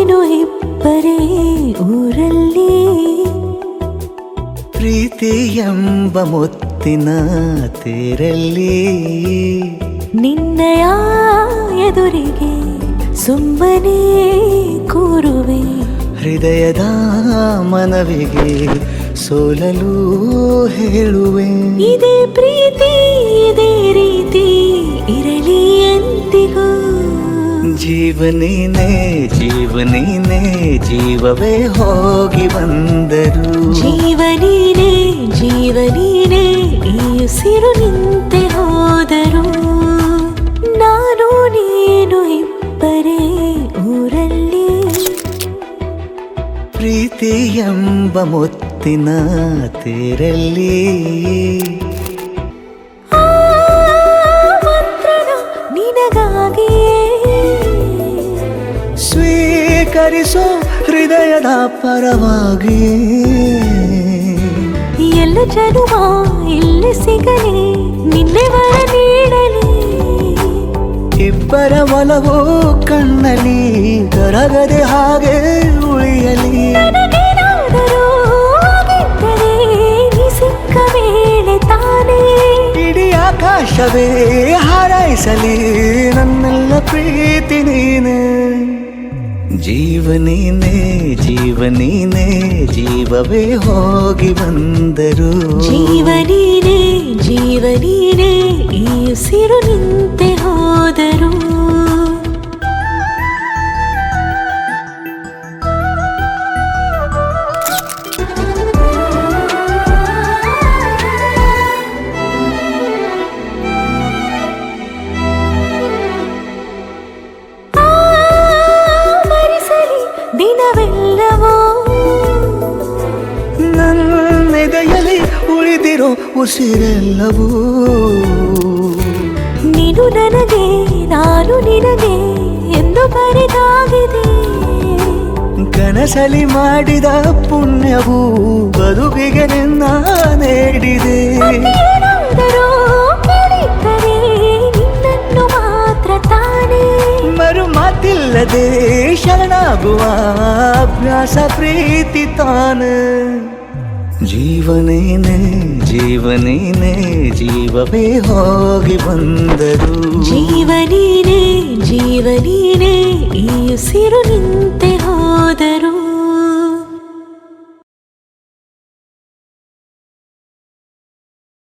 ನೀನು ಇಬ್ಬರೇ ಊರಲ್ಲಿ. ಪ್ರೀತಿ ಎಂಬ ಮುತ್ತಿನ ತೇರಲ್ಲಿ ನಿನ್ನಯ ಎದುರಿಗೆ ಸುಮ್ಮನೆ ಕೂರುವೆ. ಹೃದಯದ ಮನವಿಗೆ ಸೋಲಲು ಹೇಳುವೆ. ಇದೇ ಪ್ರೀತಿ ಇದೇ ರೀತಿ ಇರಲಿ ಎಂದಿಗೂ. ಜೀವನೇನೆ ಜೀವನೇನೆ ಜೀವವೇ ಹೋಗಿ ಬಂದರು. ಜೀವನೀನೇ ಜೀವನೀನೇ ಈ ಉಸಿರು ನಿಂತೆ ಹೋದರು. ನಾನು ನೀನು ಇಬ್ಬರೇ ಊರಲ್ಲಿ. ಪ್ರೀತಿ ಎಂಬ ಮುತ್ತಿನ ತೇರಲ್ಲಿ ಮಂತ್ರಣ ನಿನಗಾಗಿಯೇ. ಸ್ವೀಕರಿಸೋ ಹೃದಯದ ಪರವಾಗಿ. ಎಲ್ಲ ಜನುಮ ಇಲ್ಲಿ ಸಿಗಲಿ ನಿನ್ನೆ ವರ ನೀಡಲಿ. ಇಬ್ಬರ ಒಲವು ಕಣ್ಣಲ್ಲಿ ಕರಗದೆ ಹಾಗೆ ಉಳಿಯಲಿ. ನನಗೇನಾದರೂ ಆಗಿದ್ದರೆ ನೀ ಸಿಕ್ಕ ವೇಳೆ ತಾನೇ ಇಡೀ ಆಕಾಶವೇ ಹಾರೈಸಲಿ ನನ್ನೆಲ್ಲ ಪ್ರೀತಿ ನೀನೆ. ಜೀವನೇನೆ ಜೀವನೇನೆ ಜೀವವೇ ಹೋಗಿ ಬಂದರು. ಜೀವನೀನೇ ಜೀವನೀನೇ ಈ ಉಸಿರು ನಿಂತೆ ಹೋದರು. ದಿನವೆಲ್ಲವೋ ನನ್ನೆದೆಯಲ್ಲಿ ಉಳಿದಿರೋ ಉಸಿರೆಲ್ಲವೂ ನೀನು ನನಗೆ ನಾನು ನಿನಗೆ ಎಂದು ಬರೆದಾಗಿದೆ. ಕನಸಲಿ ಮಾಡಿದ ಪುಣ್ಯವು ಬದುಕಿಗೆ ನಿನ್ನ ನೀಡಿದೆ. ಏನಾದರೂ ಕೇಳಿದ್ದರೆ ನಿನ್ನನ್ನು ಮಾತ್ರ ತಾನೇ. ಮರು ಮಾತಿಲ್ಲದೆ ಶರಣಾಗುವ ಅಭ್ಯಾಸ ಪ್ರೀತಿ ತಾನೆ. ಜೀವನೇನೆ ಜೀವನೇನೆ ಜೀವವೇ ಹೋಗಿ ಬಂದರು. ಜೀವನೀನೇ ಜೀವನೀನೇ ಈ ಉಸಿರು ನಿಂತೆ ಹೋದರು.